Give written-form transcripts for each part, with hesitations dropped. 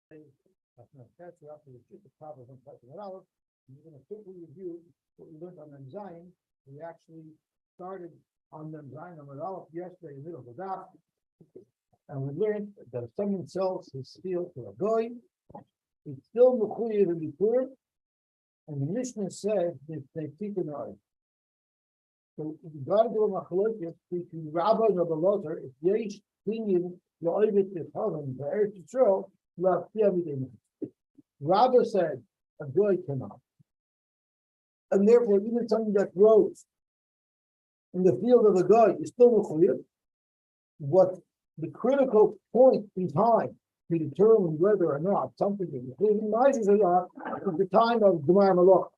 That's after the problem from touching it out. We're going to quickly review what we learned on Zion. We actually started on Zion on Olam yesterday in the middle of the daf, and we learned that if someone sells his steel to a goy, it's still mechuyev in Bikur, and the Mishnah said that they Tikkun oil. So we got to do a machlokes between Rabbi and Rabbi Lozer. If yesh kinyan yo'ovet tifhalim be'eretz Yisrael la'afiyah midei. Rabbi said a goy cannot, and therefore even something that grows in the field of a goy is still mechuyev. What the critical point in time to determine whether or not something is recognizes or not is the time of Gemar Malach,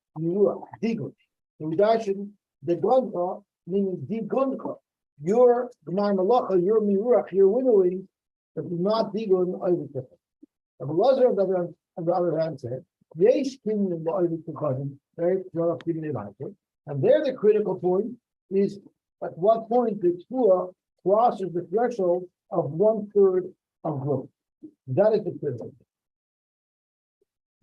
Tikkun. The redaction, the gunka, meaning the gunka. Your Gemar Malach, your Miruach, your winnowing, that is not Tikkun over Tikkun. Rabbi Lazar, on the other hand, said, Yesh kinyan over Tikkun, and there the critical point is at what point the Tzua crosses the threshold of 1/3 of growth. That is the critical.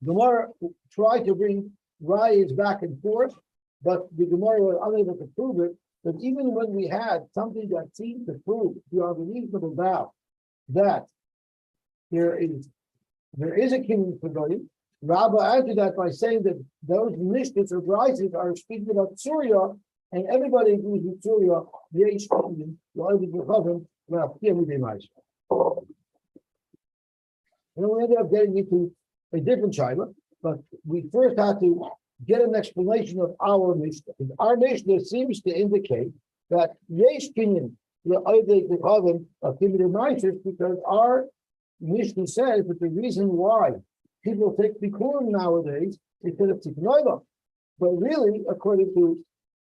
Gemara tried to bring rayas back and forth, but the Gemara was unable to prove it. That even when we had something that seemed to prove beyond a reasonable doubt that there is a kingdom for Goyim, Rabbah answered that by saying that those mishnahs or rises are speaking about Surya, and everybody agrees with Surya. Yesh kinyan yo'ovet tifhalim la'afiyah midei. And then we ended up getting into a different Shaila, but we first had to get an explanation of our Mishnah. Our Mishnah seems to indicate that Yesh Kinyan, because our Mishnah says that the reason why people take Tikkun nowadays is because of Tikkun Olam. But really, according to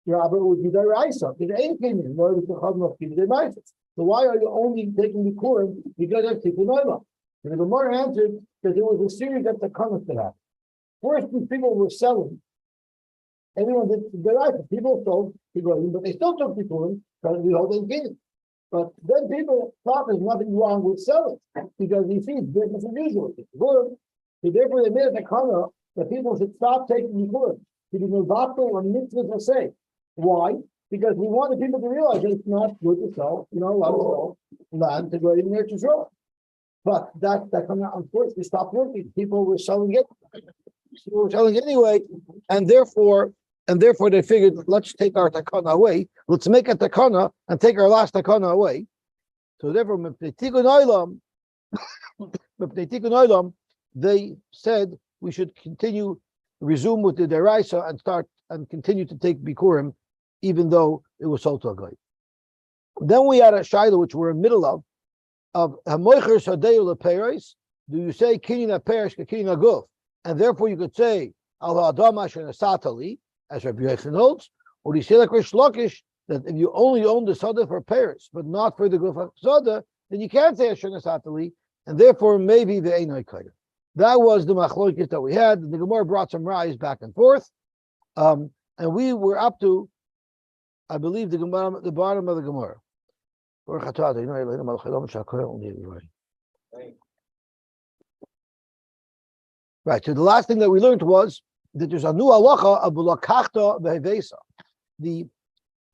Rabbi, it would be Daraisa. It ain't Kinyan, so why are you only taking Tikkun because of Tikkun Olam? And the Gemara answered that there was a series of takanas that happened. First, when people were selling, everyone did the right. People sold, but they still took Tikkun because we hold in Gittin. But then people thought there's nothing wrong with selling because you see it's business as usual. It's good. So therefore, they made a takana that people should stop taking Tikkun. To be mevatel or mitzvahs or say. Why? Because we wanted people to realize that it's not good to sell. You know, a lot of sell land to go in there to sell. But that unfortunately stopped working. People were selling it. People were selling it anyway, and therefore they figured, let's take our takana away. Let's make a takana and take our last takana away. So therefore, Tikkun Olam, they said we should resume with the deraisa and start and continue to take bikurim, even though it was sold to a guy. Then we had a shaila which we're in the middle of hamoicher sadeu leperos. Do you say kinyan peresh kinyan guf, and therefore you could say al adam asher nasatali, as Rabbi Yosy holds, or do you say like Rish Lakish that if you only own the sada for peres but not for the guf sada, then you can't say asher nasatali, and therefore maybe the einay kayer. That was the machlokes that we had. The Gemara brought some rayas back and forth, and we were up to, I believe, the bottom of the Gemara. Right. So the last thing that we learned was that there's a new halacha of bulakachta vehevesa. The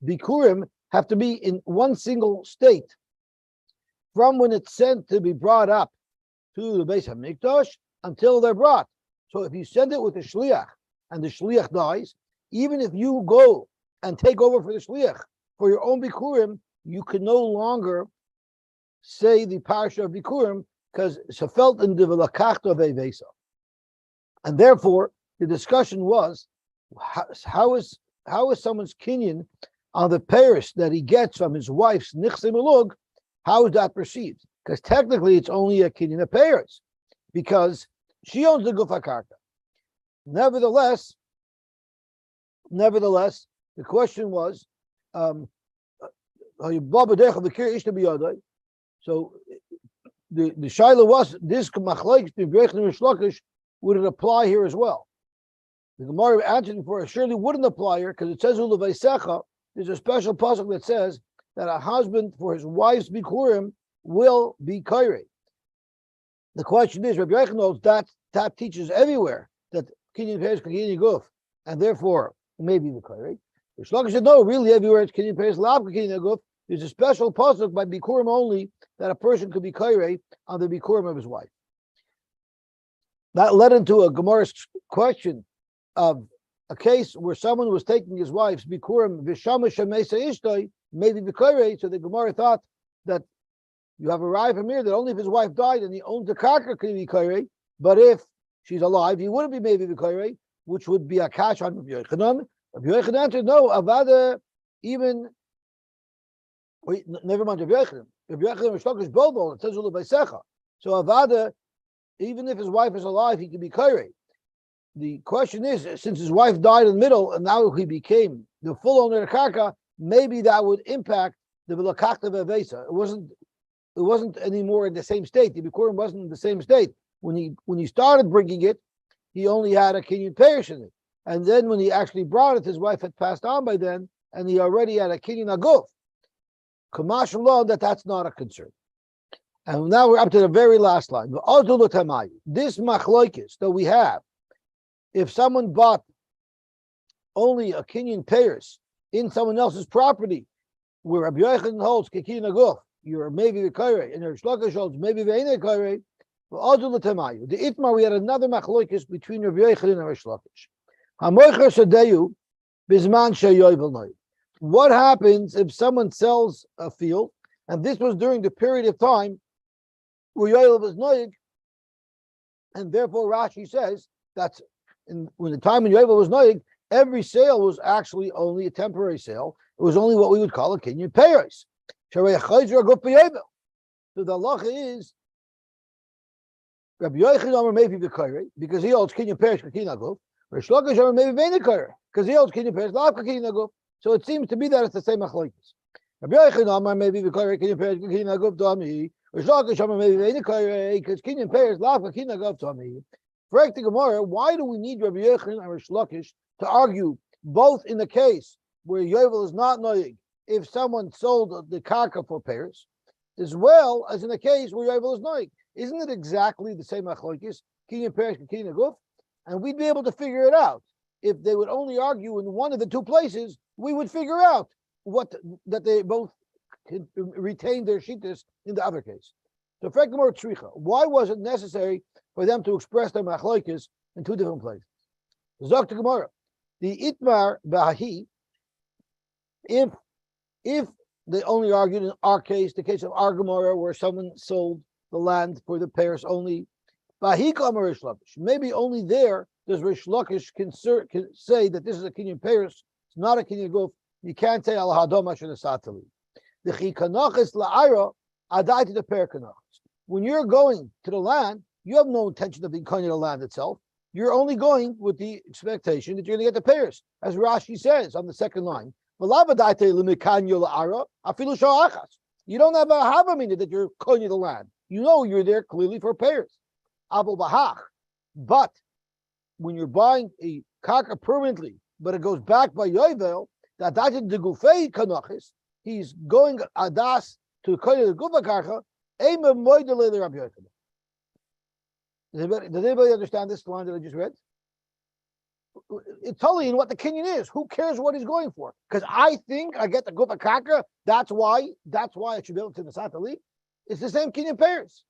bikurim have to be in one single state from when it's sent to be brought up to the Beis Hamikdash until they're brought. So if you send it with the shliach and the shliach dies, even if you go and take over for the shliach for your own bikurim, you can no longer say the parasha of bikurim because it's felt in the velakachta vevesa. And therefore, the discussion was how is someone's kinyan on the parish that he gets from his wife's nichse melug, how is that perceived? Because technically it's only a kinyan of parish because she owns the gufa karka. Nevertheless, the question was, so the shaila was, this machlokes between Rech and Rish Lakish, would it apply here as well? The Gemara answered before, it surely wouldn't apply here because it says Ulavaisecha. There's a special pasuk that says that a husband for his wife's bikurim will be kairei. The question is, Rabbi Yochanan knows that teaches everywhere that kinyan pairs kinyan guf, and therefore maybe the kairei. The Shloka said no, really everywhere it's kinyan pairs lav kinyan guf. There's a special pasuk by bikurim only that a person could be kairei on the bikurim of his wife. That led into a Gemara's question of a case where someone was taking his wife's bikurim v'shama shemesa ishtoi, maybe bikairei. So the Gemara thought that you have arrived from here that only if his wife died and he owns the karka can he be kairei, but if she's alive, he wouldn't be maybe the kairei, which would be a catch on Rabbi Yochanan. Rabbi Yochanan answered, no, avada even. Wait, never mind Rabbi Yochanan. Rabbi Yochanan and Shlokish both all. It says ulubaisecha. So avada, even if his wife is alive, he can be kairei. The question is, since his wife died in the middle and now he became the full owner of the karka, maybe that would impact the vilakakta vevesa. It wasn't anymore in the same state. The bikurim wasn't in the same state. When he started bringing it, he only had a kinyan parish in it. And then when he actually brought it, his wife had passed on by then, and he already had a kinyan aguf. Kamash law that's not a concern. And now we're up to the very last line. This machloikis that we have, if someone bought only a kinyan parish in someone else's property, where Rabbi Yochanan holds kinyan aguf, you're maybe the kairei, and your Shlokish holds maybe the ain't kairei. The itmar, we had another machloikis between Rabbi Yochanan and Rish Lakish. Hamoicher sadeyu bizman sheyovel noy. What happens if someone sells a field, and this was during the period of time where Yovel was noyig, and therefore Rashi says that when the time when Yovel was noyig, every sale was actually only a temporary sale. It was only what we would call a kinyan peiros. So the halacha is Rabbi Yochanan maybe the kairei because he holds kinyan peiros kinyan aguf. Rish Lakish maybe vein kairei because he holds kinyan peiros lav kinyan aguf. So it seems to be that it's the same machlokes. Rabbi Yochanan maybe the kairei kinyan peiros kinyan aguf dami. Rish Lakish maybe vein kairei because kinyan peiros lav kinyan aguf dami. Correct the Gemara. Why do we need Rabbi Yochanan and Rish Lakish to argue both in the case where Yovel is not noyig if someone sold the karka for pairs, as well as in the case where Yovel is noyig? Isn't it exactly the same machlokes, kinyan peiros and kinyan aguf? And we'd be able to figure it out. If they would only argue in one of the two places, we would figure out that they both retain their shittas in the other case. So, why was it necessary for them to express their machlokes in two different places? Zok to Gemara, the itmar b'ahi, if they only argued in our case, the case of our Gemara, where someone sold the land for the pairs only, maybe only there does Rish Lakish can say that this is a kinyan pairs, it's not a kinyan guf. You can't say al hadoma shenasatali. The chikanachis la'ira adai to the pair kanachis. When you're going to the land, you have no intention of being kinyan the land itself. You're only going with the expectation that you're going to get the pairs, as Rashi says on the second line. You don't have a havamina that you're kinyan the land. You know you're there clearly for pairs. But when you're buying a karka permanently, but it goes back by Yovel, that the gufei kanachis, he's going adas to kinyan the gufa karka. Does anybody understand this line that I just read? It's totally in what the kinyan is. Who cares what he's going for? Because I think I get the gufa karka. That's why I should be able to the satali. It's the same kinyan pairs.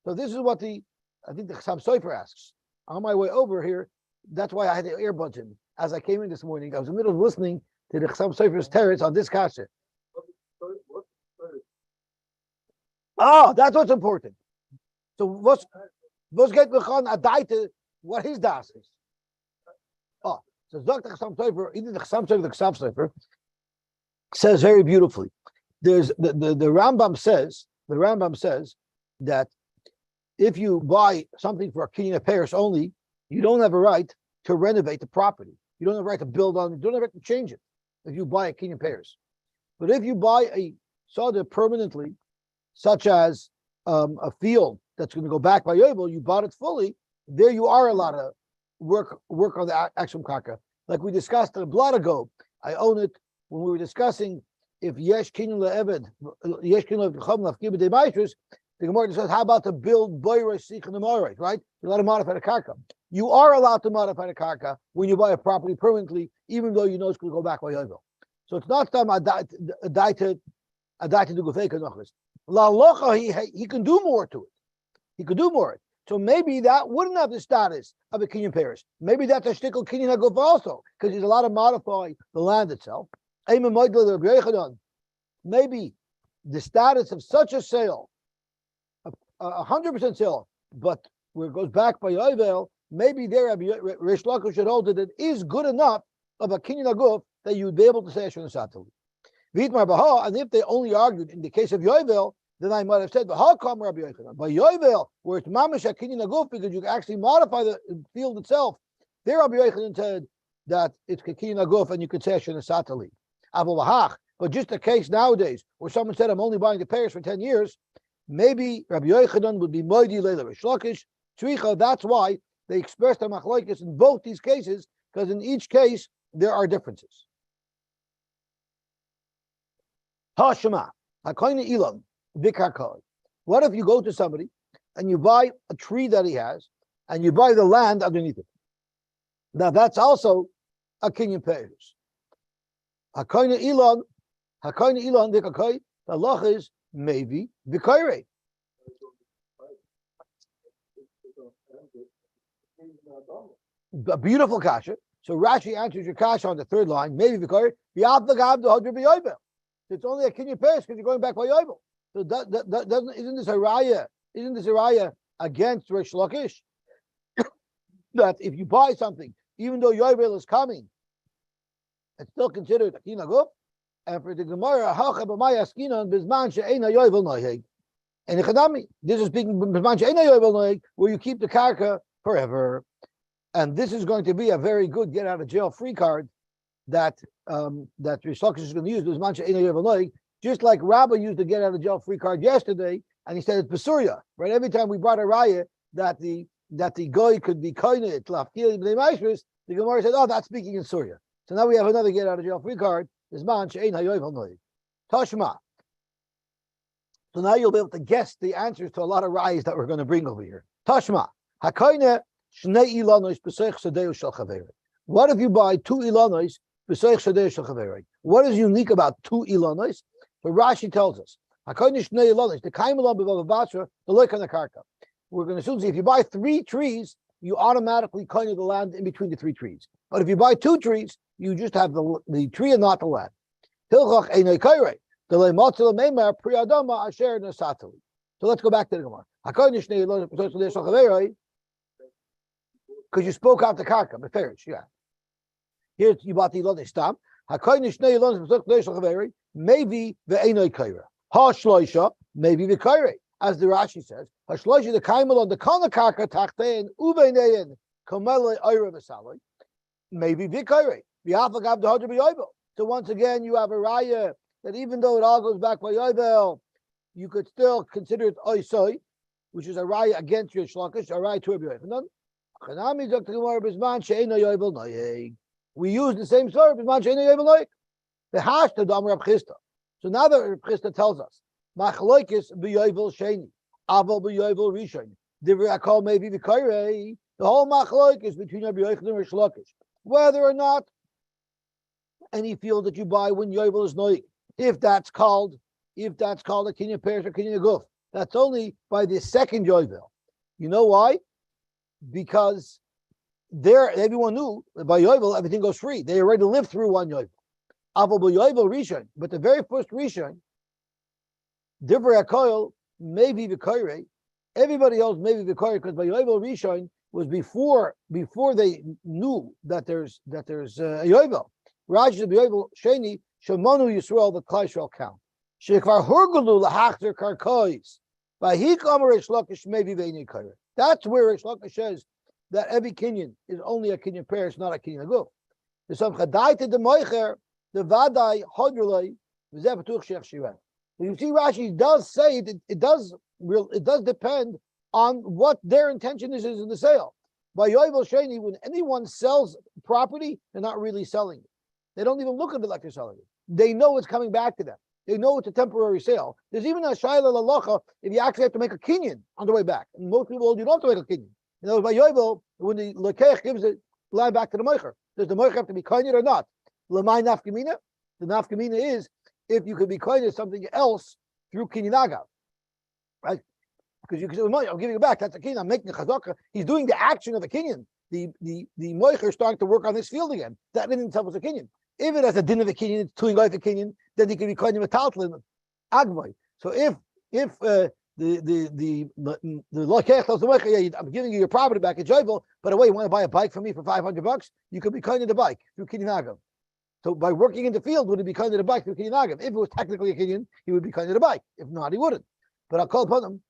So this is what I think the Chassam Sofer asks. On my way over here, that's why I had the earbuds in. As I came in this morning, I was in the middle of listening to the Chassam Sofer's teretz on this kasha. Oh, that's what's important. So what's get adaita what his das is? Oh, so Dr. Chassam Sofer, either the Chassam Sofer, the Chassam Sofer says very beautifully. There's the Rambam says that if you buy something for a kinyan pairs only, you don't have a right to renovate the property. You don't have a right to build on it. You don't have a right to change it if you buy a kinyan pairs. But if you buy a soda permanently, such as a field that's going to go back by Yovel, you bought it fully, there you are allowed to work on the actual karka. Like we discussed a blood ago, I own it when we were discussing if yesh kinyan le'eved, yesh kinyan le'eved, The Gemara says, how about to build boiros sichon amoros, right? You let to modify the karka. You are allowed to modify the karka when you buy a property permanently, even though you know it's going to go back by yovel. So it's not some a die to do gufei kanochas. La locha, he can do more to it. He could do more. So maybe that wouldn't have the status of a kinyan parish. Maybe that's a shtickle kinyan haguf also, because he's allowed to modify the land itself. Maybe the status of such a sale, 100% sale, but where it goes back by yovel, maybe there Rish Lakish should hold that it is good enough of a kinyan haguf that you'd be able to say Ashon Satali. V'itmar Baha, and if they only argued in the case of yovel, then I might have said, "How come Rabbi Yochanan?" By yovel, where it's mamish kinyan haguf, because you can actually modify the field itself. There, Rabbi Yochanan said that it's kinyan haguf, and you could say Ashon Satali. But just a case nowadays where someone said, "I'm only buying the pairs for 10 years," maybe Rabbi Yochanan would be moidi leila Rish Lakish tzricha. That's why they expressed a machlokes in both these cases, because in each case there are differences. Hashema, hakoyne ilam, vikarkoi. What if you go to somebody and you buy a tree that he has, and you buy the land underneath it? Now that's also a kinyan peiros. Hakoyne ilan vikarkoi. The loch is maybe vikayrei. A beautiful kasha. So Rashi answers your kasha on the third line. Maybe vikayrei. It's only a kinyan peiros because you're going back by yovel. So isn't this a raya? Isn't this a raya against Rish Lakish? That if you buy something, even though yovel is coming, it's still considered a kinyan haguf. And for the Gemara, hacha b'may askinan bizman she'eina yovel noheg. And Echadami, this is speaking bizman she'eina yovel noheg, where you keep the karka forever. And this is going to be a very good get out of jail free card that Rish Lakish is going to use bizman she'eina yovel noheg. Just like Rabbi used to get out of jail free card yesterday, and he said it's Besuria, right? Every time we brought a raya that the guy could be koine tlafkili b'nei maishris, the Gemara said, "Oh, that's speaking in Surya." So now we have another get out of jail free card. This man she'ein hayovel noy tashma. So now you'll be able to guess the answers to a lot of rayas that we're going to bring over here. Tashma hakoine shnei ilanos b'seich sadeu shel chaverei. What if you buy 2 ilanos b'seich sadeu shel chaverei? What is unique about 2 ilanos? So Rashi tells us, the loik on the karka. We're going to soon see if you buy 3 trees, you automatically coin the land in between the 3 trees. But if you buy 2 trees, you just have the tree and not the land. So let's go back to the Gemara. Because you spoke out the karka, but farish, yeah. Here you bought the ilon stam. Maybe the Einoi Kaira. Ha Shloisha, maybe the Kaira. As the Rashi says, Ha Shloisha the Kaimal on the Kana Karka Tachtein, Ubenein, Kamele Ira Vasalai, maybe the Kaira. The Afagab the Hodra Yovel. So once again, you have a raya that even though it all goes back by Yovel, you could still consider it Oisoi, which is a raya against Rish Lakish, a raya to Rabbi Yochanan. We use the same story, Bisman She'eino Yovel Noeg. The hash to Dam Rab Chisda. So now that Rab Chisda tells us, Machloikis b'yovel sheni, Aval b'yovel rishon, Divrei Akol maybe v'kairei. The whole Machloikis between Rabbi Yochanan and Rish Lakish, whether or not any field that you buy when yovel is noig, if that's called a kinyan peiros or kinyan haguf, that's only by the second yovel. You know why? Because there everyone knew that by yovel everything goes free. They already lived through one yovel. But the very first Rishon, Divrei HaKoil, maybe V'Koirei, everybody else maybe V'Koirei, because by Yovel Rishon was before they knew that there's a Yovel. Rashi Yovel Sheni Shemonu Yisrael the Klai Yisrael count. Shekvar Hurgulu LaHachter Karkois. Vahik Amar Rish Lakish maybe Ve'Nei Koirei. That's where Rish Lakish says that every kinyan is only a kinyan peiros, not a kinyan haguf. The some Chadaita the Moicher. The vadai hodrulay v'zepatuch shech shiren. You see, Rashi does say it does depend on what their intention is in the sale. By yovel sheni, when anyone sells property, they're not really selling it. They don't even look at it like they're selling it. They know it's coming back to them. They know it's a temporary sale. There's even a shayla lalacha if you actually have to make a kinyan on the way back. And most people, you don't have to make a kinyan. You know, by yovel, when the lekech gives it line back to the moicher, does the moicher have to be kinyan or not? Lamai nafkamina. The nafkamina is if you could be kinyan something else through kinyanaga, right? Because you can say, well, I'm giving it back. That's a kinyan. I'm making a chazaka. He's doing the action of a kinyan. The moicher starting to work on this field again. That in itself was a kinyan. If it has a din of a kinyan, it's tuing out the kinyan, then he can be kinyan metaltlin agvay. So if the lokech tells the moicher, yeah, I'm giving you your property back at Joyville, but away you want to buy a bike from me for $500, you could be kinyan the bike through kinyan agav. So by working in the field, would he be kinyan the bike through kinyan agav? If it was technically a kinyan, he would be kinyan the bike. If not, he wouldn't. But I'll call upon him.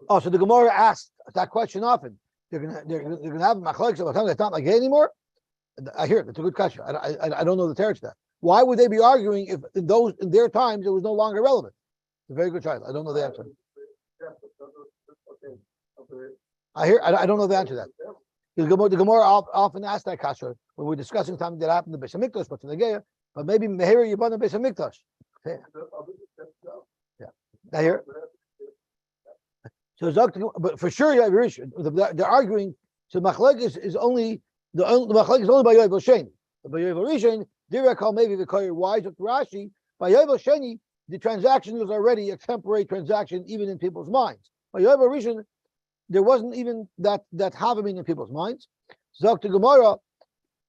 Oh, so the Gemara asked that question often. They're gonna have machlokes about time. It's not like it anymore. I hear it. It's a good question. I don't know the terror to that. Why would they be arguing if in their times it was no longer relevant? It's a very good child. I don't know the answer. I don't know the answer to that. The Gemara often asks that kasha when we're discussing something that happened to Beis Hamikdash, but to the Geya, but maybe Meher Yibana Beis Hamikdash. Yeah. I hear it. So but for sure, they're arguing. So machlokes is only the machlokes is only by Yovel Sheni. By Yovel Rishon, Dirakal maybe the Koyer wise of Rashi. By Yovel Sheni, the transaction was already a temporary transaction, even in people's minds. By Yovel Rishon, there wasn't even that havaming in people's minds. Zok to Gemara,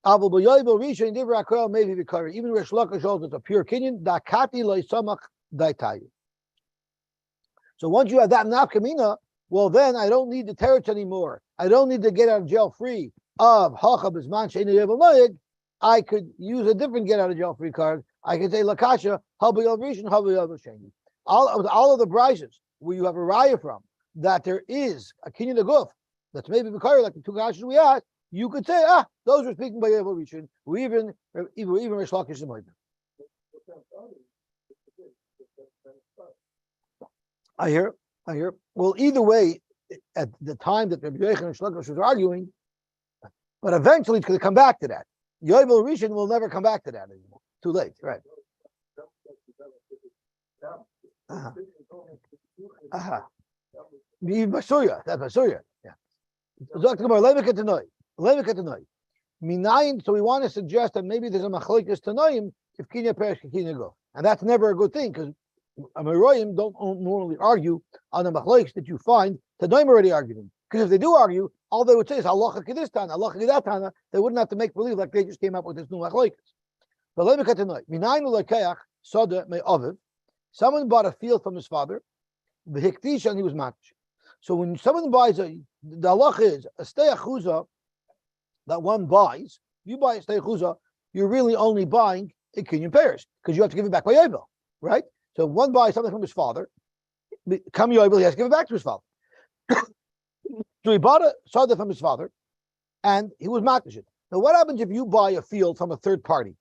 Aval by Yovel Rishon, Dirakal maybe the Koyer. Even Rish Lakish holds it's a pure kinyan. Dakati loy samach daitayu. So once you have that nafkamina, well then I don't need the teretz anymore. I don't need to get out of jail free of hacha bisman she'eino yovel noyeg. I could use a different get out of jail free card. I could say lakasha habayov rishon habayov sheni. All of the brises where you have a raya from that there is a kinyan aguf that's maybe b'kar like the two kashas we asked. You could say those are speaking by yovel rishon. We even Rish Lakish and I hear. Well, either way, at the time that Rabbi Yochanan and Shlokish was arguing, but eventually it's going to come back to that. Yovel Rishon will never come back to that anymore. Too late, right? Basuria, that's Basuria. Yeah. So we want to suggest that maybe there's a machlokes tanoim if kinya perish kinya go, and that's never a good thing because Amoraim don't normally argue on the machlokes that you find. Tanoim already arguing because if they do argue, all they would say is halacha kedis tana, halacha kedat tana. They wouldn't have to make believe like they just came up with this new machlokes. But let me cut tonight. Minayin ulekeach soda me aviv. Someone bought a field from his father. The hiktish and he was match. So when someone buys the halacha is a stei achuza that one buys. You buy a stei achuza, you're really only buying a kinyan pairs because you have to give it back by yovel, right? So one buys something from his father, come yovel, he has to give it back to his father. So he bought a soda from his father, and he was makdish it. Now, what happens if you buy a field from a third party?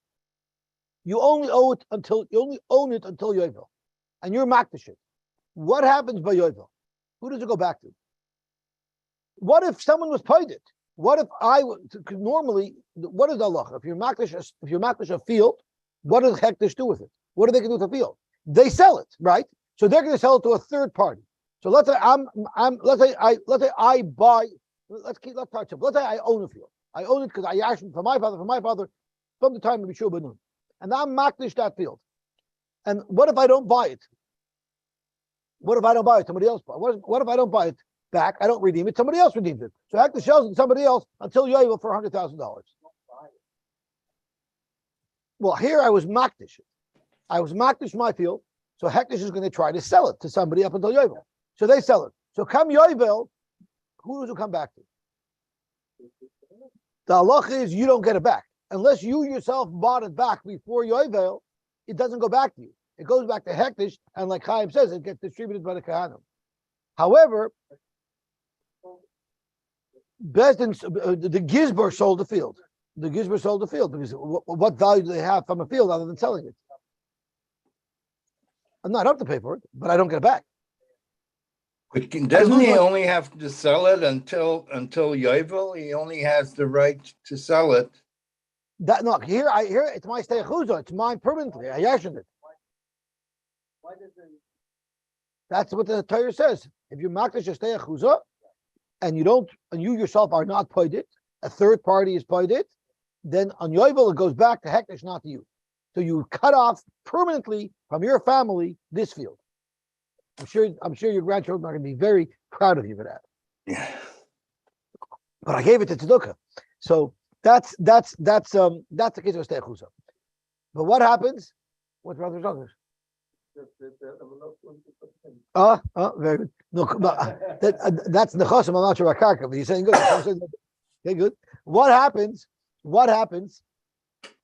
You only own it until yovel, and you're makdish it. What happens by yovel? Who does it go back to? What if someone was paid it? What if normally? What is the halacha? If you're makdish a field, what does hektish do with it? What do they do with the field? They sell it, right? So they're going to sell it to a third party. So let's say let's say I buy. Let's start simple. Let's say I own a field. I own it because I asked from my father from the time of Yeshua ben Nun, and I'm makdish that field. And what if I don't buy it? What if I don't buy it? Somebody else buys. What if I don't buy it back? I don't redeem it. Somebody else redeems it. So hektish sells it to somebody else until yovel for $100,000. Well, here I was makdish. I was makdish my field, so hektish is going to try to sell it to somebody up until yovel. So they sell it. So come yovel, who does it come back to? The halacha is you don't get it back unless you yourself bought it back before yovel. It doesn't go back to you. It goes back to hektish, and like Chaim says, it gets distributed by the kahanim. However, Bezdin, the Gizbar sold the field. The Gizbar sold the field because what value do they have from a field other than selling it? I'm not up to pay for it, but I don't get it back. But doesn't he only have to sell it until Yovel? He only has the right to sell it. That no, here it's my stay chuza. It's mine permanently. I yashin it. That's what the Torah says. If you makdash a stay chuza, and you yourself are not paid it, a third party is paid it, then on Yovel it goes back to hekdesh, not to you. So you cut off permanently from your family this field. I'm sure your grandchildren are going to be very proud of you for that. Yeah. But I gave it to Tzedukah. So that's the case of stei chuza. But what happens? What's brother talking? Very good. No, that's nechosim. I'm not sure about karka, but you're saying good. Okay, good. What happens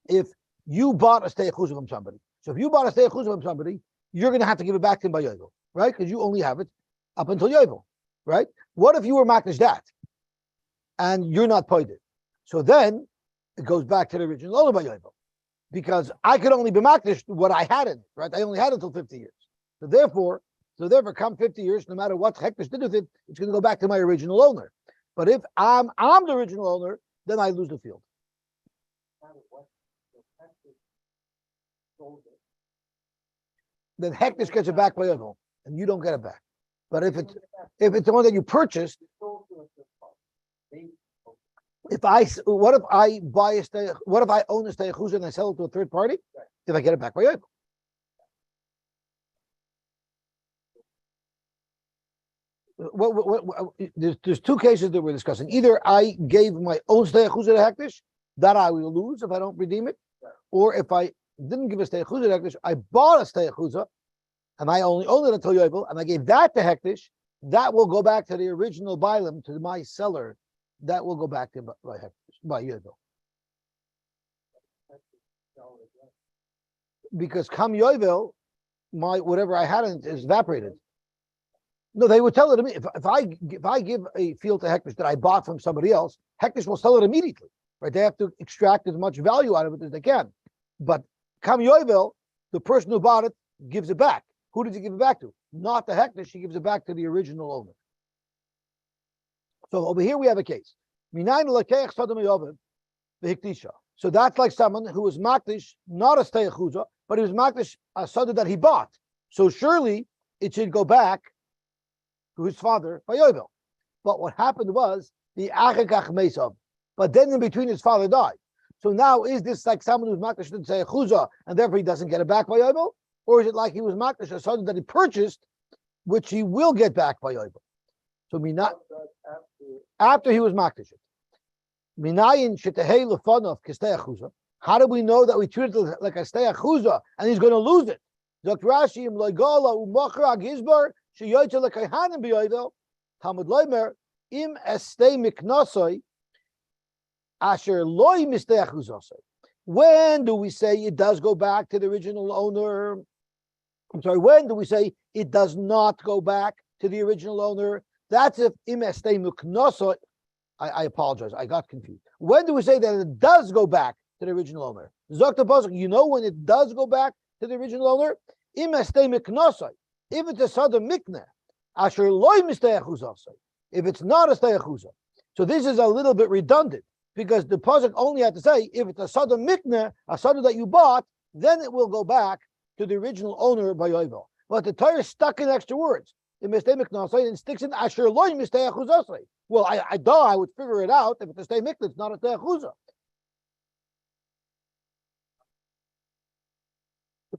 if you bought a stei chuza from somebody? So if you bought a stei chuza from somebody, you're going to have to give it back to him by Yovel, right? Because you only have it up until Yovel, right? What if you were makdash that, and you're not paid it? So then it goes back to the original owner by Yovel, because I could only be makdash what I had in it, right? I only had it until 50 years. So therefore, come 50 years, no matter what hekdesh did with it, it's going to go back to my original owner. But if I'm the original owner, then I lose the field. Then hekdesh gets it back by Yovel, and you don't get it back. But if it's the one that you purchased, what if I own a stei chuza and I sell it to a third party? Did I get it back by Yovel? There's two cases that we're discussing. Either I gave my own stei chuza to hekdesh, that I will lose if I don't redeem it, or if I didn't give a stei chuza to hekdesh, I bought a stei chuza, and I only own it until Yovel, and I gave that to hekdesh, that will go back to the original bailam, to my seller. That will go back to by Yovel. Because come Yovel, my whatever I had in it is evaporated. No, they would tell it to me. If I give a field to hekdesh that I bought from somebody else, hekdesh will sell it immediately. Right? They have to extract as much value out of it as they can. But come Yovel, the person who bought it gives it back. Who did he give it back to? Not the hekdesh. He gives it back to the original owner. So over here we have a case. So that's like someone who was makdish, not a stei chuza, but he was makdish a sada that he bought. So surely it should go back to his father by Yovel. But what happened was the achekach mesav. But then in between his father died. So now is this like someone who's makdish didn't say chuza and therefore he doesn't get it back by Yovel? Or is it like he was makdish a sada that he purchased, which he will get back by Yovel? So after he was makdish it. Minayin shetehei lefanov k'stei chuza. How do we know that we treat it like a stei chuza and he's going to lose it? Zok Rashi im loigala u'machra gizbar sheyoyte lekayhanim b'yovel Talmud loimer im estei miknosoi asher loy mistei chuzasoi. When do we say it does go back to the original owner? I'm sorry. When do we say it does not go back to the original owner? That's if im estei miknosoi. I apologize. I got confused. When do we say that it does go back to the original owner? Zok Pasuk, you know when it does go back to the original owner? Im estei miknosoi. If it's a sada mikneh, asher loy mistei chuzasoi. If it's not a stei chuza. So this is a little bit redundant because the pasuk only had to say if it's a sada mikneh, a sada that you bought, then it will go back to the original owner by Yovel. But the Torah stuck in extra words. It mistei miknosoi and sticks in asher loy mistei chuzasoi. Well, I would figure it out if it's a stei mikneh, it's not a stei chuza.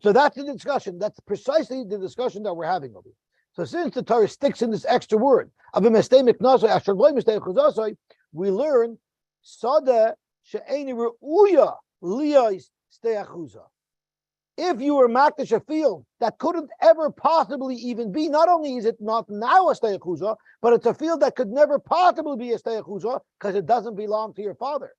So that's the discussion. That's precisely the discussion that we're having over here. So since the Torah sticks in this extra word of a mistei miknosoi asher loy mistei chuzasoi, we learn sada she'eni re'uya liyos stei chuza. If you were makdish a field that couldn't ever possibly even be, not only is it not now a stei chuza, but it's a field that could never possibly be a stei chuza because it doesn't belong to your father.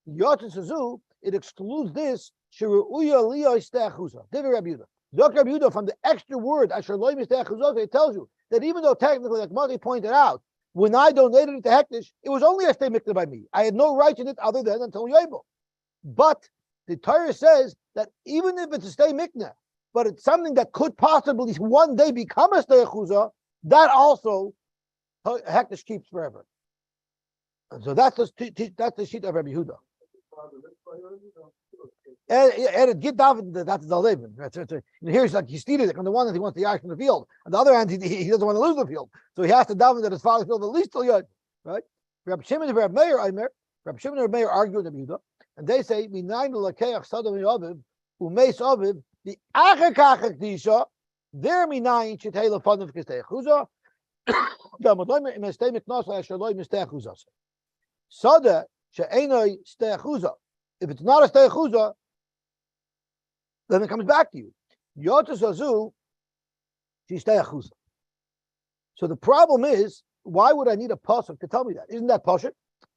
Yosy Suzu, it excludes this she'ru'uya liyos stei chuza. Divrei Rabbi Yehuda. Dr. Rabbi Yehuda, from the extra word asher loy mistei chuza, it tells you that even though technically, like Marty pointed out, when I donated it to hekdesh, it was only a stei mikneh by me. I had no right in it other than until Yovel. But the Torah says that even if it's a stei mikneh, but it's something that could possibly one day become a stei chuza, that also hektish keeps forever. And so that's the sheet of Rabbi Yehuda. And get David, that's the living. Here he's like he's stealing it. On the one hand, he wants the yash in the field. On the other hand, he doesn't want to lose the field, so he has to daven that his father's field at least till Yod. Right? Rabbi Shimon and Rabbi Meir, Rabbi Shimon and Rabbi Meir argue with Rabbi Yehuda, and they say, "Minayin l'lakeach sadam yaviv umeis aviv the achakach disha there minayin shetei lefanav kistei chuzah gamadloim imestei miknos la'ashaloi mistei chuzah sada she'enoi stei chuzah." If it's not a stei chuzah, then it comes back to you. Yotus azu, she's stei chuzah. So the problem is, why would I need a pasuk to tell me that? Isn't that pasuk?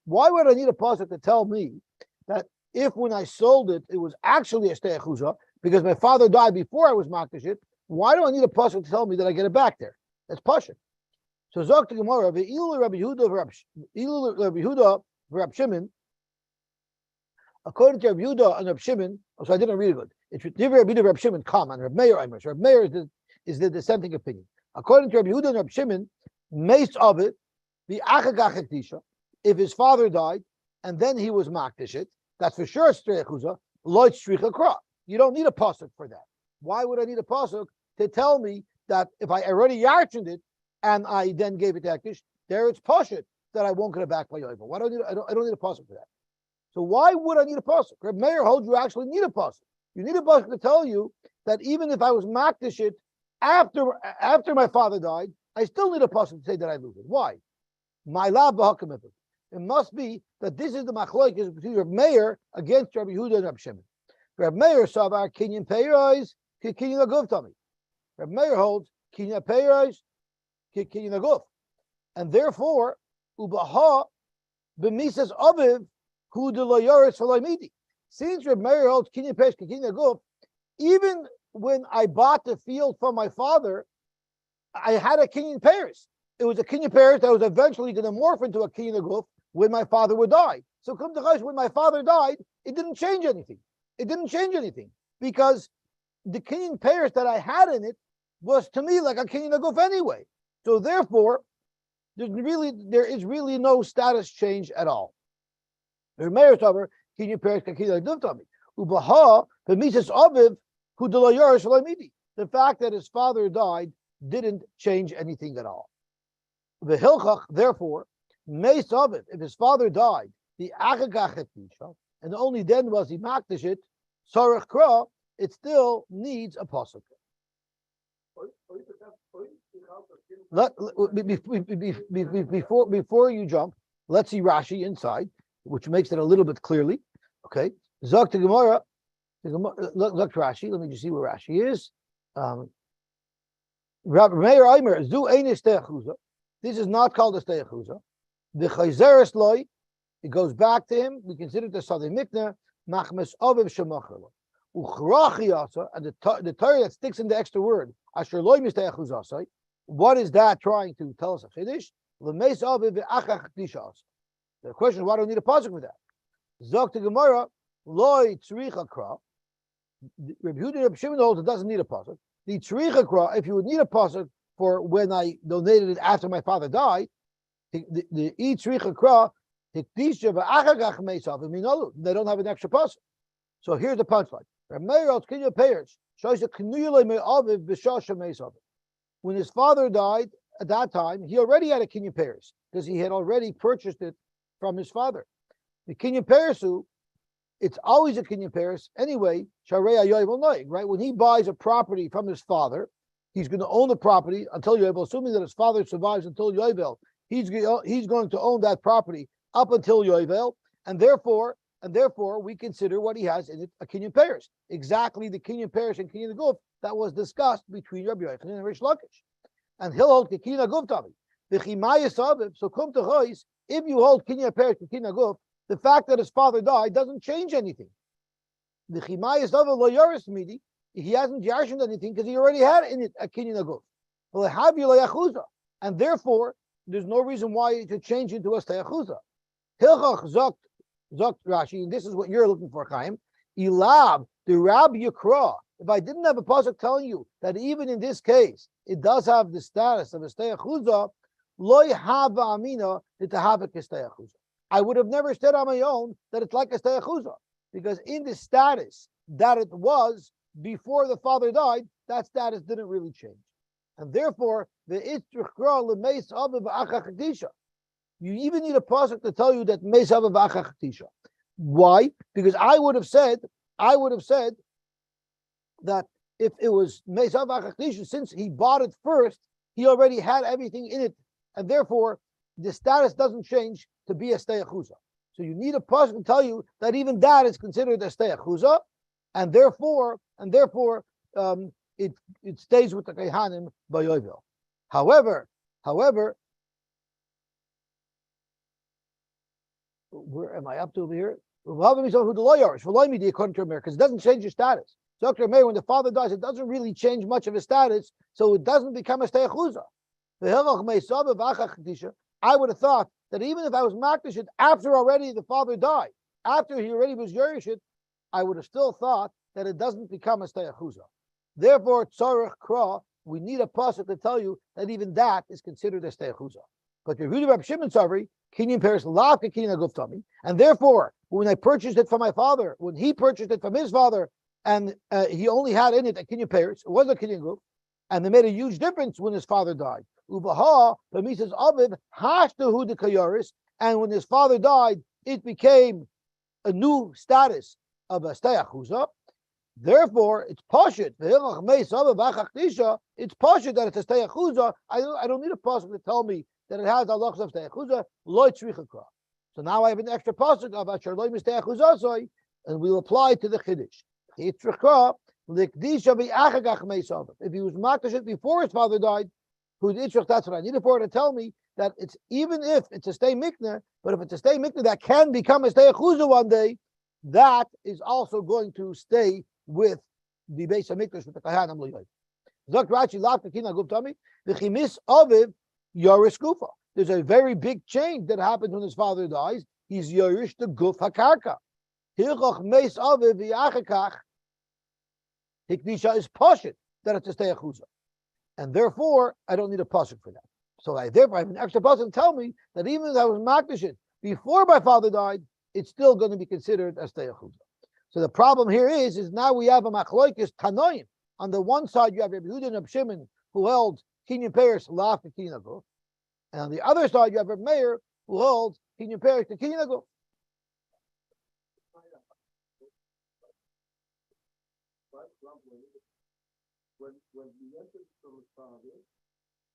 Why would I need a pasuk to tell me that if when I sold it, it was actually a stei chuzah because my father died before I was makdish it? Why do I need a pasuk to tell me that I get it back there? That's pasuk. So zok to Gemara, ve'ilu Rabbi Yehuda Rabbi Shimon. According to Rabbi Yehuda and Rabbi Shimon, so I didn't read it. It's Rabbi Yehuda Rabbi Shimon, and Rabbi Meir Aimer. So Rabbi Meir is the dissenting opinion. According to Rabbi Yehuda and Rabbi Shimon, mace of it, the achagach ekdisha, if his father died and then he was makdish, that's for sure strei chuzah, loy tzricha kra. You don't need a pasuk for that. Why would I need a pasuk to tell me that if I already yarchened it and I then gave it to ekdish, there it's pashut that I won't get it back by yovel? Why don't I don't need a pasuk for that. So why would I need a pasuk? Reb Meir holds you actually need a pasuk. You need a pasuk to tell you that even if I was makdish it after my father died, I still need a pasuk to say that I lose it. Why? My lab b'hakim. It must be that this is the machlokes between Reb Meir against Rabbi Yehuda and Rabbi Shimon. Reb Meir savar kinyan peiros kinyan aguf tami. Reb Meir holds kinyan peiros kinyan aguf, and therefore ubaha b'misas aviv. Since Reb Meir holds kinyan peiros kinyan aguf, even when I bought the field from my father, I had a kinyan peiros. It was a kinyan peiros that was eventually going to morph into a kinyan aguf when my father would die. So come to Chaysh, when my father died, it didn't change anything. It didn't change anything because the kinyan peiros that I had in it was to me like a kinyan aguf anyway. So therefore, there is really no status change at all. The Meir Tover kinyan peiros kinyan aguf tami ubaha b'misas aviv hu de lo yorish lo midi. The fact that his father died didn't change anything at all. The hilchach, therefore, meis of it, if his father died, the achagach and only then was he makdish it, sarach kra, it still needs a pasuk. Before you jump, let's see Rashi inside, which makes it a little bit clearly. Okay, Zok to Gemara. Look Rashi. Let me just see where Rashi is. Rabbi Meir Aimer zu ein stei chuzah. This is not called a stei chuzah. The chayzeres loy, it goes back to him. We consider it the Sadei Mikna machmes aviv shemachar. Uchrachi asa, and the Torah that sticks in the extra word asher loy mistei chuzah. What is that trying to tell us? A chiddush lemeis aviv ve'achach k'disha. The question is, why do we need a pasuk for that? Zok to Gemara loy tzricha kra. Rabbi Yehuda and Rabbi Shimon holds it doesn't need a pasuk. The tzricha kra, if you would need a pasuk for when I donated it after my father died, the tzricha kra hikdisha v'achagach meisav v'minalu. They don't have an extra pasuk. So here's the punchline. Rabbi Meir holds kinyan peiros shows a knuyulei me'aviv b'shasha meisav. When his father died at that time, he already had a kinyan peiros because he had already purchased it from his father. The kinyan peirosu, it's always a kinyan peiros anyway. Sharei yovel noig, right? When he buys a property from his father, he's going to own the property until yovel. Assuming that his father survives until yovel, he's going to own that property up until yovel, and therefore we consider what he has in it a kinyan peiros. Exactly the kinyan peiros and kinyan aguf that was discussed between Rabbi Yochanan and Rish Lakish, and he'll hold kinyan aguf tami. The chimayis aviv. So come to Chayis. If you hold kinyan peiros and kinyan aguf, the fact that his father died doesn't change anything. The chimayis aviv lo yoris midi. He hasn't yarshened anything because he already had in it a kinyan aguf. Well, have you leyachuza, and therefore there's no reason why it should change into a steyachuza. Hilchach zok Rashi, and this is what you're looking for, Chaim. Ilab the Rab Yikra. If I didn't have a pasuk telling you that even in this case it does have the status of a steyachuza, loy hava amina litahava k'steyachuza. I would have never said on my own that it's like a steyachuza, because in the status that it was before the father died, that status didn't really change. And therefore, the itzrichra lemeis aviv achachaktisha. You even need a pasuk to tell you that meis aviv achachaktisha. Why? Because I would have said that if it was meis aviv achachaktisha, since he bought it first, he already had everything in it, and therefore the status doesn't change to be a steyachuza. So you need a pasuk to tell you that even that is considered a steyachuza, and therefore, it stays with the Kehanim by Yovel. However, where am I up to over here? According to America, because it doesn't change your status. So Dr. Meir, when the father dies, it doesn't really change much of his status, so it doesn't become a steyachuza. I would have thought that even if I was makdashit after already the father died, after he already was yerishit, I would have still thought that it doesn't become a steyachuza. Therefore, tzarech kra, we need a pasuk to tell you that even that is considered a steyachuza. But Yehuda Rab Shimon Savri, kinyan peres lav kinyan guftami, and therefore, when I purchased it from my father, when he purchased it from his father, and he only had in it a kinyan peres, it was a kinyan guf, and they made a huge difference when his father died. Ubaha, Bamises Aviv, Hashtahu de Kayaris, and when his father died, it became a new status of a steyachuza. Therefore, it's pashut. It's pashut that it's a steyachuza. I don't need a pasuk to tell me that it has halachos of steyachuza. Lo tzricha. So now I have an extra pasuk of asher lo steyachuza, and we'll apply to the chiddush. Tzricha likdisha bi'achagach meisav. If he was makdashit before his father died, that's what I needed for it to tell me that it's even if it's a stay mikna, but if it's a stay mikna that can become a stay achuzah one day, that is also going to stay with the base of mikdash with the kahanim loyay. Zok Rashi laf kina guptami v'chimis aviv yorish gufa. There's a very big change that happens when his father dies. He's yorish the guf hakarka. Hilchach meis aviv v'yachakach hikdisha is pashit that it's a stay achuzah. And therefore, I don't need a pasuk for that. So I have an extra pasuk to tell me that even if I was makdashit before my father died, it's still going to be considered as steyachuza. So the problem here is now we have a machloikis tanoim. On the one side, you have Rabbi Yehuda and Rabbi Shimon who held kinyan peres laf kinyan guf, and on the other side, you have Rabbi Meir who held kinyan peres to kinyan guf.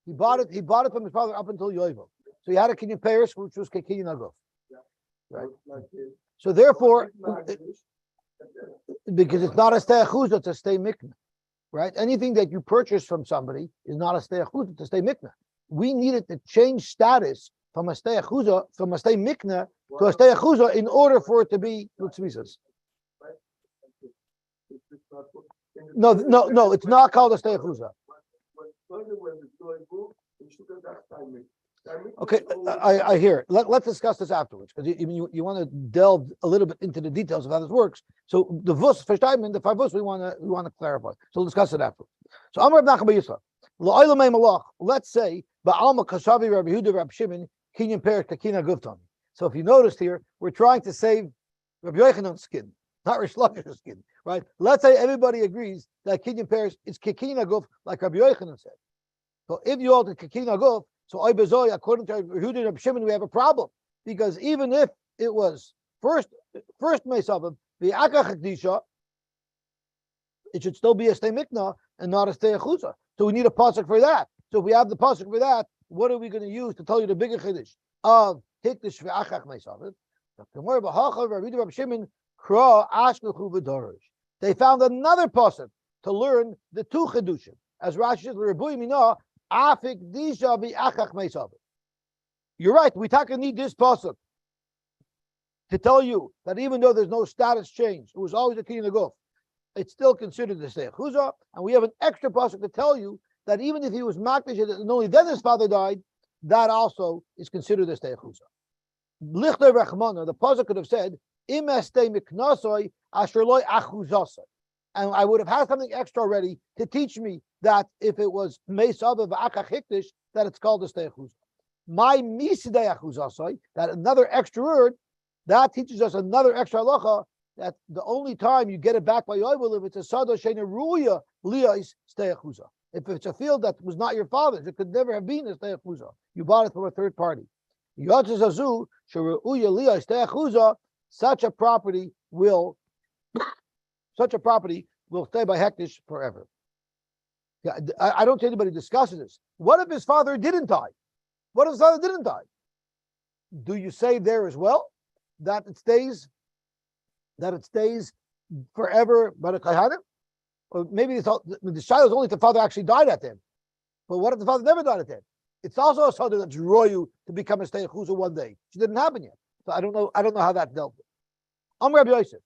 He bought it from his father up until Yovel. So he had a kinyan peres, which was kinyan aguf. Right. So therefore, because it's not a steyachuza, it's a stay mikna. Right? Anything that you purchase from somebody is not a steyachuza, it's a stay mikna. We needed to change status from a steyachuza, from a stay mikna to a steyachuza in order for it to be lutzmisas. No, it's not called a steyachuza. Okay, I hear it. Let's discuss this afterwards, because you want to delve a little bit into the details of how this works. So the vus, the 5 vus, we want to clarify. So we'll discuss it afterwards. So Amar Rav Nachman Yisrael, la'olam malach. Let's say ba'alma kashavi Rabbi Yehuda Rabbi Shimon kinyan peres kakina guftan. So if you noticed here, we're trying to save Rabbi Yochanan's skin, not Rish Lakish's skin, right? Let's say everybody agrees that kinyan peres is kakina guf, like Rabbi Yochanan said. So if you hold the kakina guf, so according to Yehuda and Rabbi Shimon, we have a problem, because even if it was first meisavim the akach, it should still be a stay mikna and not a stay achuzah. So we need a pasuk for that. So if we have the pasuk for that, what are we going to use to tell you the bigger chiddush of hikdish ve'achach meisavim? They found another pasuk to learn the two chidushim, as Rashi says, you're right. We need this pasuk to tell you that even though there's no status change, it was always a kinyan guf. It's still considered the steyachuza, and we have an extra pasuk to tell you that even if he was makdish and only then his father died, that also is considered the steyachuza. Lichter rechmana, the pasuk could have said im estei miknasoi asher loy achuzasai. And I would have had something extra already to teach me that if it was meis aviv v'achach hikdish, that it's called a steyachuza. My misidei achuzasai, that another extra word, that teaches us another extra halacha, that the only time you get it back by yovel if it's a sada sheina ruya liyais stei achuza. If it's a field that was not your father's, it could never have been a stei achuza. You bought it from a third party. Yotzazazu sheruya liyais stei achuza. Such a property will stay by hektish forever. Yeah, I don't see anybody discussing this. What if his father didn't die? What if his father didn't die? Do you say there as well that it stays forever by the kahana? Or maybe the child is only if the father actually died at them. But what if the father never died at them? It's also a father that's royu to become a stay chuza one day. It didn't happen yet. So I don't know how that dealt with. Amr Rabbi Yosef.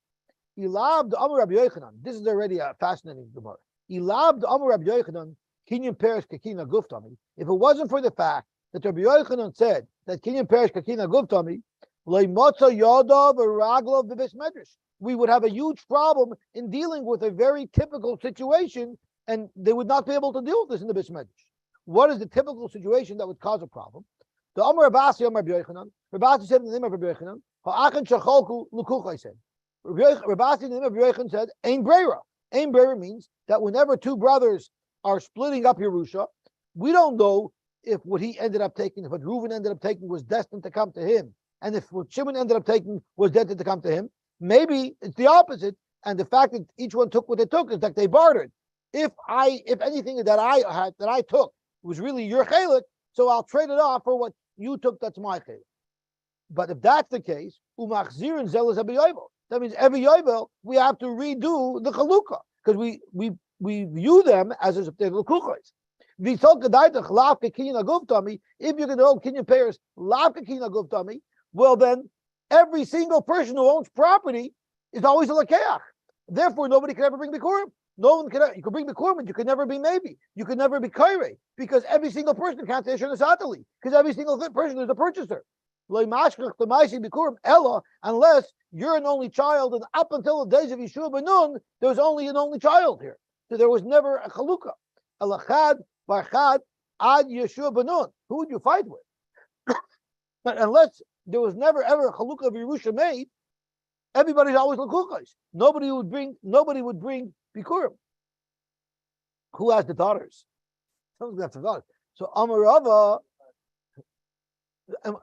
Ilab Amr Rabbi Yochanan. This is already a fascinating gemara. Ilab Amr Rabbi Yochanan kinyan perish kakina guftami. If it wasn't for the fact that Rabbi Yochanan said that kinyan perish kakina guftami, leimotza yadav v'raglav b'bis medrash, we would have a huge problem in dealing with a very typical situation, and they would not be able to deal with this in the bis medrash. What is the typical situation that would cause a problem? The Amr Rabasi Amr Rabbi Yochanan. Rabasi said in the name of Rabbi Yochanan, ha'achan shacholku lukuchai said. Rabasi in the name of Rabbi Yochanan said, Ein Breira. Ein Breira means that whenever two brothers are splitting up Yerusha, we don't know if what he ended up taking, if what Reuven ended up taking was destined to come to him, and if what Shimon ended up taking was destined to come to him. Maybe it's the opposite, and the fact that each one took what they took is that they bartered. If anything that I took was really your chelik, so I'll trade it off for what you took. That's my chelik. But if that's the case, umachzirin zelas abiyovel. That means every yovel we have to redo the chalukah because we view them as if they're lukuchos. If you're going to hold kinyan payers lavka kinyan guftami, well then every single person who owns property is always a lakeach. Therefore, nobody can ever bring bikurim. No one can. You can bring bikurim, but you can never be maybe. You can never be kaire because every single person can't say shonasatali because every single person is a purchaser. Unless you're an only child, and up until the days of Yeshua ben Nun, there was only an only child here. So there was never a chalukah. Alachad barchad ad Yeshua ben Nun. Who would you fight with? But unless there was never ever a chalukah of Yerusha made, everybody's always lakukas. Nobody would bring bikurim. Who has the daughters? Someone's got the daughters. So Amarava. And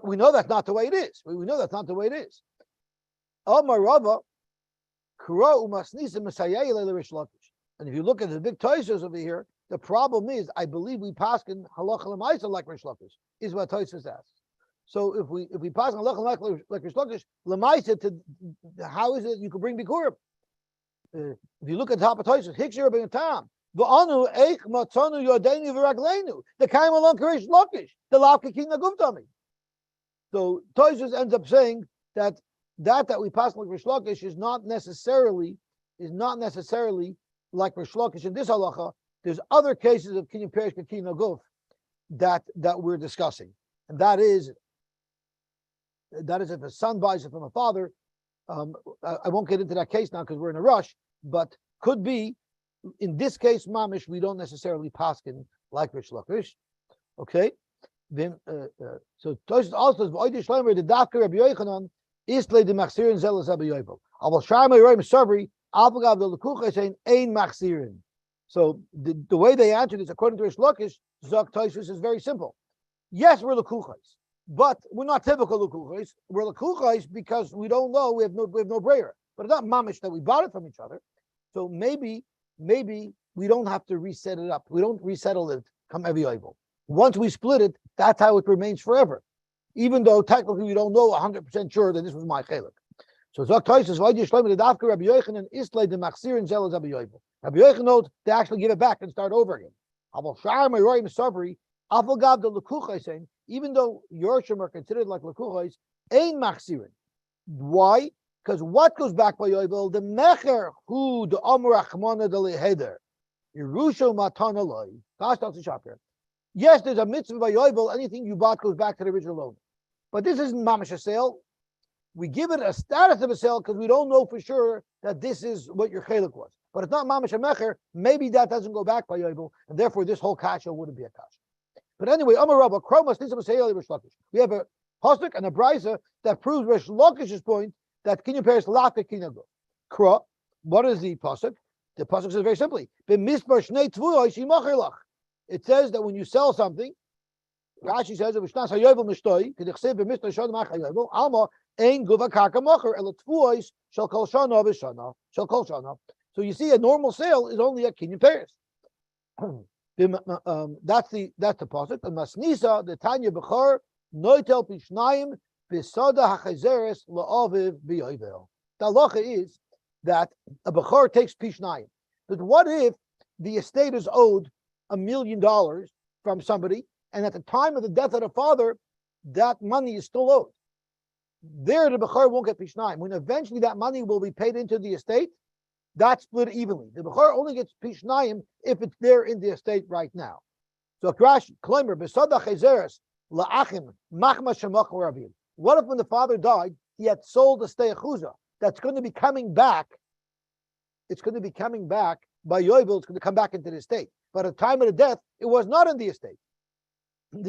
we know that's not the way it is. We know that's not the way it is. And if you look at the big toises over here, the problem is, I believe we paskin halacha l'maisa like Rish Lakish, is what toises asks. So if we paskin halacha like Rish Lakish l'maisa, to how is it you can bring bikurim? If you look at the top of toises, hikshir ben tam. The kaim along Rish Lakish, the lavka kina guvtami. So Toysus ends up saying that we pass like Rish Lakish is not necessarily like Rish Lakish in this halacha. There's other cases of kinyan perish kina guf that we're discussing, and that is if a son buys it from a father. I won't get into that case now because we're in a rush, but could be. In this case, mamish, we don't necessarily paskin like Rish Lakish. Okay, then so Tosh also the dafka Rabbi Yochanan isle the machzirin zelas Rabbi Yovel. I will try my roim sabri. Avagav the lekucha saying ein machzirin. So the way they answer this according to Rish Lakish, Zok Toshus is very simple. Yes, we're lekuchas, but we're not typical lekuchas. We're lekuchas because we don't know. We have no brayer. But it's not mamish that we bought it from each other. So maybe we don't have to reset it up. We don't resettle it come every Yovel. Once we split it, that's how it remains forever. Even though technically we don't know 100% sure that this was my chelik. So Zok Toysus, why do you shloim the dafka Rabbi Yochanan islay the machzir and zelos Rabbi Yovel? Rabbi Yochanan knows they actually give it back and start over again. Avol shar my roim sabri avagav the lekuchai saying even though Yorshim are considered like lekuchais, ein machzirin. Why? Because what goes back by Yovel? The mecher who the amur achmana the leheder Yerusha matana loy. Gosh, that's a shop here. Yes, there's a mitzvah by Yovel. Anything you bought goes back to the original owner. But this isn't mamash a sale. We give it a status of a sale because we don't know for sure that this is what your chelik was. But it's not mamash a mecher. Maybe that doesn't go back by Yovel, and therefore this whole kasha wouldn't be a kasha. But anyway, Amar Rabba, Kromas Nisa Masayel Rish Lakish. We have a pasuk and a brisa that proves Rish Lakish's point that Kinyan Paris Laka Kinyan Go. Kra, what is the pasuk? The pasuk says very simply, it says that when you sell something, Rashi says, so you see, a normal sale is only at Kinyan Paris. That's the pasuk. And Masnisa, the Tanya Bechor, Noitel Pishnayim, Bisoda Hachazeres La'aviv B'yovel. The halacha is that a Bechor takes Pishnayim. But what if the estate is owed $1 million from somebody, and at the time of the death of the father, that money is still owed? There, the Bechor won't get Pishnayim. When eventually that money will be paid into the estate, that's split evenly. The Bechor only gets Pishnayim if it's there in the estate right now. So Rashi, Klemer, Besada Chezeres, La'achim, Machma Shemach Rabim. What if when the father died, he had sold the Steichuza that's going to be coming back? It's going to be coming back by Yovel, it's going to come back into the estate. But at the time of the death, it was not in the estate. If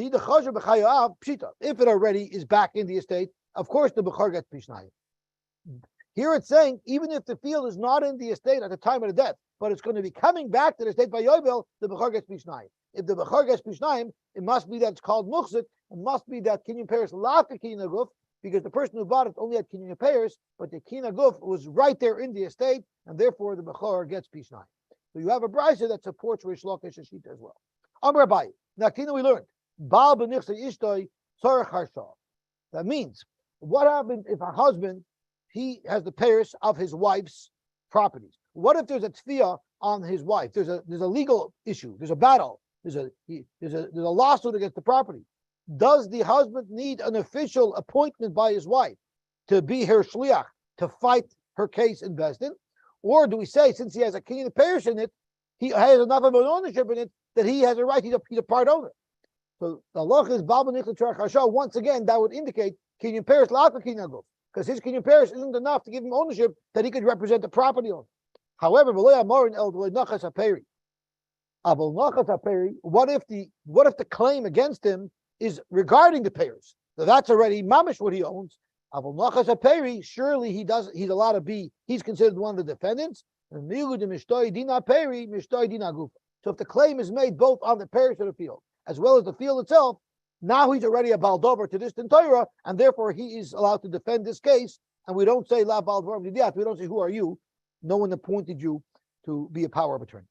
it already is back in the estate, of course the Bechor gets Pishnayim. Here it's saying, even if the field is not in the estate at the time of the death, but it's going to be coming back to the estate by Yovel, the Bechor gets Pishnayim. If the Bechor gets Pishnayim, it must be that it's called Muchzik, it must be that Kinyan Paris Laka Kinyan Guf, because the person who bought it only had Kinyan Paris, but the Kinyan Guf was right there in the estate, and therefore the Bechor gets Pishnayim. So you have a brisa that supports Rish Lakish Shita as well. Amar Abaye. Naktina we learned. Baal b'nichsa ishtoi tzorech harsha. That means, what happens if a husband, he has the payers of his wife's properties? What if there's a tfiyah on his wife? There's a legal issue. There's a battle. There's a lawsuit against the property. Does the husband need an official appointment by his wife to be her shliach, to fight her case in Besdin? Or do we say, since he has a kinyan parish in it, he has enough of an ownership in it that he has a right, he's a part owner? So the halacha is Baba Nichla Tzorech Harsha. Once again, that would indicate kinyan parish la'aka kinyan guf, because his kinyan parish isn't enough to give him ownership that he could represent the property owner. However, what if the claim against him is regarding the payers? So that's already mamish what he owns. Surely he's allowed to be, he's considered one of the defendants. So if the claim is made both on the parish of the field as well as the field itself, now he's already a baldover to this Torah, and therefore he is allowed to defend this case. And we don't say la baldover midiyat. We don't say who are you? No one appointed you to be a power of attorney.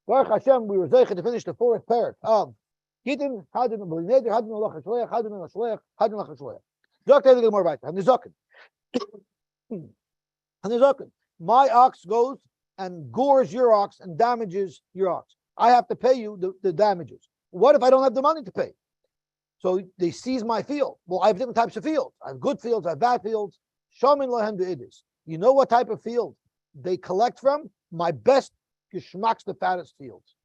Baruch Hashem, we were zeicha to finish the fourth parak of Gittin. Hadin b'lineder, hadin l'lach hashleach, hadin l'shleach, hadin l'ch hashleach. Doctor, the more right. And the zaken. My ox goes and gores your ox and damages your ox. I have to pay you the damages. What if I don't have the money to pay? So they seize my field. Well, I have different types of fields. I have good fields, I have bad fields. Shamin lahem de'idis. You know what type of field they collect from? My best geschmacks, the fattest fields.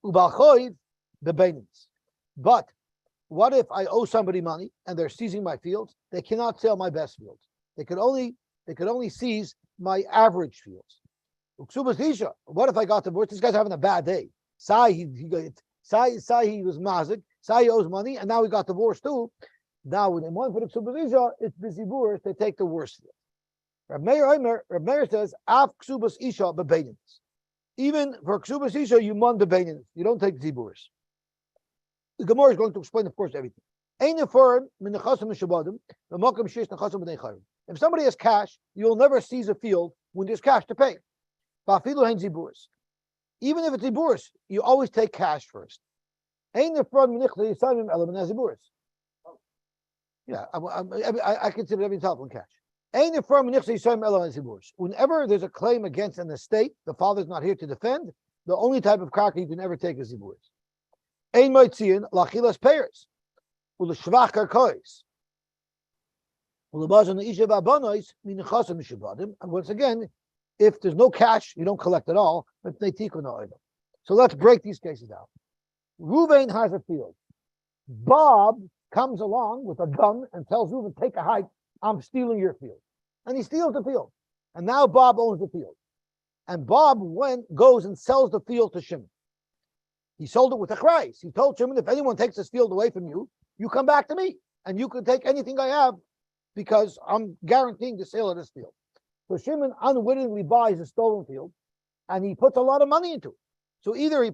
Ubalchoiv, the beinins. But what if I owe somebody money and they're seizing my fields? They cannot sell my best fields. They could only seize my average fields. What if I got divorced? This guy's having a bad day. Say he was mazik. Say he owes money, and now he got divorced too. Now when they want for the ksubas, it's busy boors. They take the worst field. Reb Meir says, "Af ksubas isha bebeinins." Even for ksubas isha, you mon bebeinins. You don't take ziburs. The Gemara is going to explain, of course, everything. If somebody has cash, you'll never seize a field when there's cash to pay. Even if it's ziburs, you always take cash first. Yeah, I consider every telephone cash. Whenever there's a claim against an estate, the father's not here to defend, the only type of karka you can ever take is ziburs. And once again, if there's no cash, you don't collect at all. So let's break these cases out. Reuven has a field. Bob comes along with a gun and tells Reuven, take a hike, I'm stealing your field. And he steals the field. And now Bob owns the field. And Bob goes and sells the field to Shimon. He sold it with a price. He told Shimon, if anyone takes this field away from you, you come back to me, and you can take anything I have because I'm guaranteeing the sale of this field. So Shimon unwittingly buys a stolen field, and he puts a lot of money into it. So either he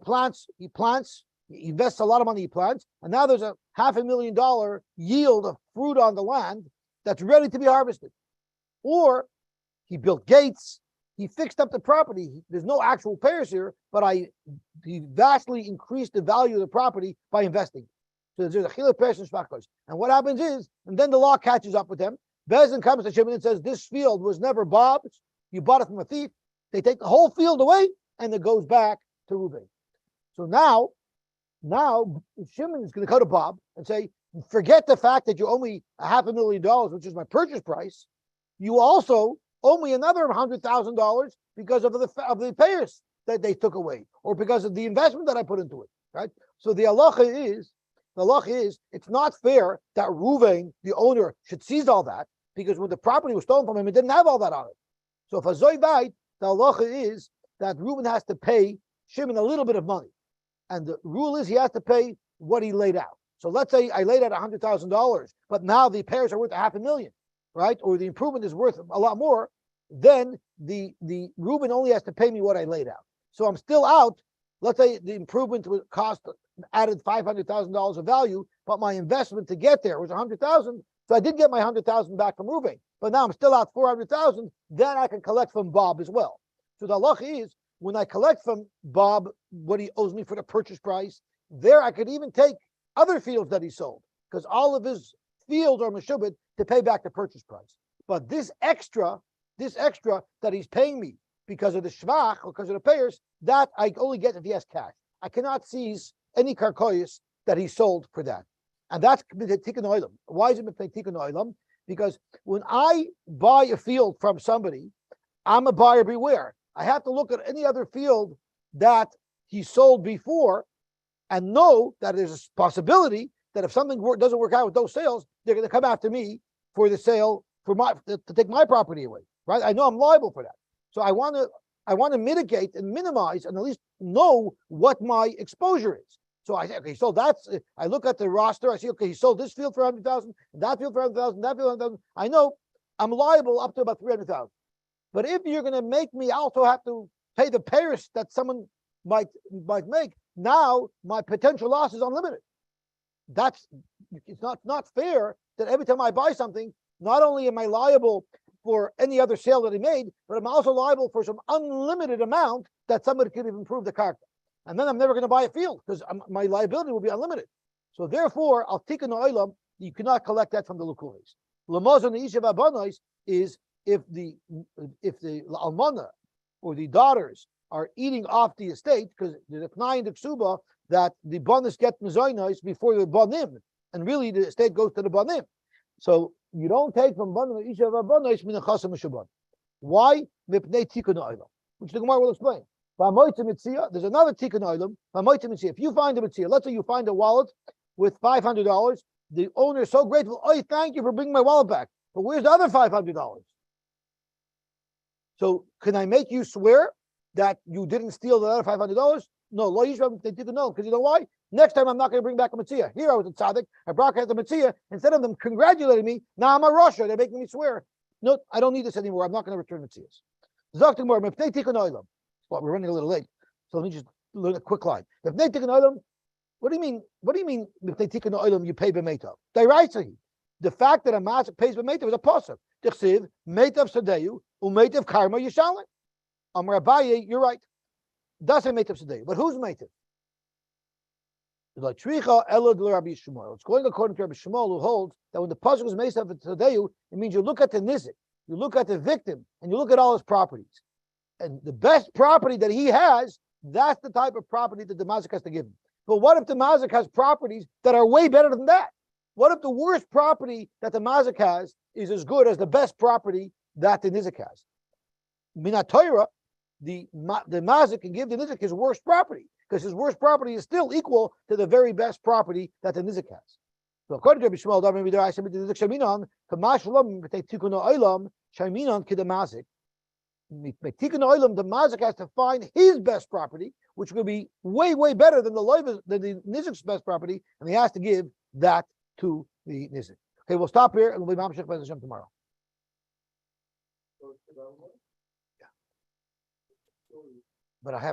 invests a lot of money, he plants, and now there's a $500,000 yield of fruit on the land that's ready to be harvested. Or he built gates, he fixed up the property. There's no actual payers here, but he vastly increased the value of the property by investing. So there's a chiluk payers and shvachos. And what happens is, and then the law catches up with them. Bezdin comes to Shimon and says, this field was never Bob's. You bought it from a thief. They take the whole field away, and it goes back to Reuben. So now Shimon is going to go to Bob and say, forget the fact that you owe me $500,000, which is my purchase price. You also owe me another $100,000 because of the payers that they took away, or because of the investment that I put into it. Right. So the halacha is it's not fair that Reuven, the owner, should seize all that, because when the property was stolen from him, it didn't have all that on it. So if a zoyvite, the halacha is that Reuben has to pay Shimon a little bit of money. And the rule is he has to pay what he laid out. So let's say I laid out $100,000, but now the pairs are worth $500,000, right? Or the improvement is worth a lot more. Then the Reuben only has to pay me what I laid out. So I'm still out. Let's say the improvement would added $500,000 of value, but my investment to get there was $100,000. So I did get my $100,000 back from Reuben, but now I'm still out $400,000. Then I can collect from Bob as well. So the halacha is, when I collect from Bob what he owes me for the purchase price, there I could even take other fields that he sold, because all of his fields are meshubed to pay back the purchase price. But this extra that he's paying me because of the shvach or because of the payers, that I only get if he has cash. I cannot seize any karkoyis that he sold for that. And that's Tikkun Olam. Why is it Tikkun Olam? Because when I buy a field from somebody, I'm a buyer beware. I have to look at any other field that he sold before and know that there's a possibility that if something doesn't work out with those sales, they're going to come after me for the sale to take my property away, right? I know I'm liable for that. So I want to mitigate and minimize and at least know what my exposure is. So I say, okay, so I look at the roster, I see, okay, he sold this field for 100,000, that field for 100,000, that field for 100,000. I know I'm liable up to about 300,000. But if you're going to make me also have to pay the payers that someone might make, now my potential loss is unlimited. It's not fair that every time I buy something, not only am I liable for any other sale that he made, but I'm also liable for some unlimited amount that somebody could have improved the karka. And then I'm never going to buy a field because my liability will be unlimited. So therefore, I'll take an olam, you cannot collect that from the lukulis. Lamazon the Ishav Abanos is if the almana or the daughters are eating off the estate, because there's a tnai in the ksuba that the bonus get mezainos before the banim, and really the estate goes to the banim. So you don't take from banim Ishav Abanos minachasam mishaban. Why? Mipnei tikkun olam, which the Gemara will explain. There's another tikkun olam. If you find a mitzvah, let's say you find a wallet with $500, the owner is so grateful. Oh, thank you for bringing my wallet back. But where's the other $500? So can I make you swear that you didn't steal the other $500? No, lo yishva tikkun olam, because you know why? Next time I'm not going to bring back a mitzvah. Here I was a tzaddik, I brought out the mitzvah. Instead of them congratulating me, now I'm a rasha. They're making me swear. No, I don't need this anymore. I'm not going to return mitzvahs. Zok more mipnei tikkun olam. Well, we're running a little late, so let me just learn a quick line. What do you mean? What do you mean? If they take an olam, you pay b'meitav. The fact that a mazik pays b'meitav is a pasuk. Tichsiv meitav sadeyu umeitav karma yishalin. Amar Abaye, you're right. That's a meitav sadeyu, but who's meitav? It's going according to Rabbi Shmuel, who holds that when the pasuk is meitav sadeyu, it means you look at the nizik, you look at the victim, and you look at all his properties. And the best property that he has, that's the type of property that the mazik has to give him. But what if the mazik has properties that are way better than that? What if the worst property that the mazik has is as good as the best property that the nizik has? Minat Torah, the mazik can give the nizik his worst property, because his worst property is still equal to the very best property that the nizik has. So according to Rabbi Shmuel, I said the nizik shaminon, kamash olam, they tikkun olam, shaminon kid mazik. Tikkun Olam, the mazik has to find his best property, which will be way, way better than the nizik's best property, and he has to give that to the nizik. Okay, we'll stop here and we'll be mamshech B'ez Hashem tomorrow. But I have.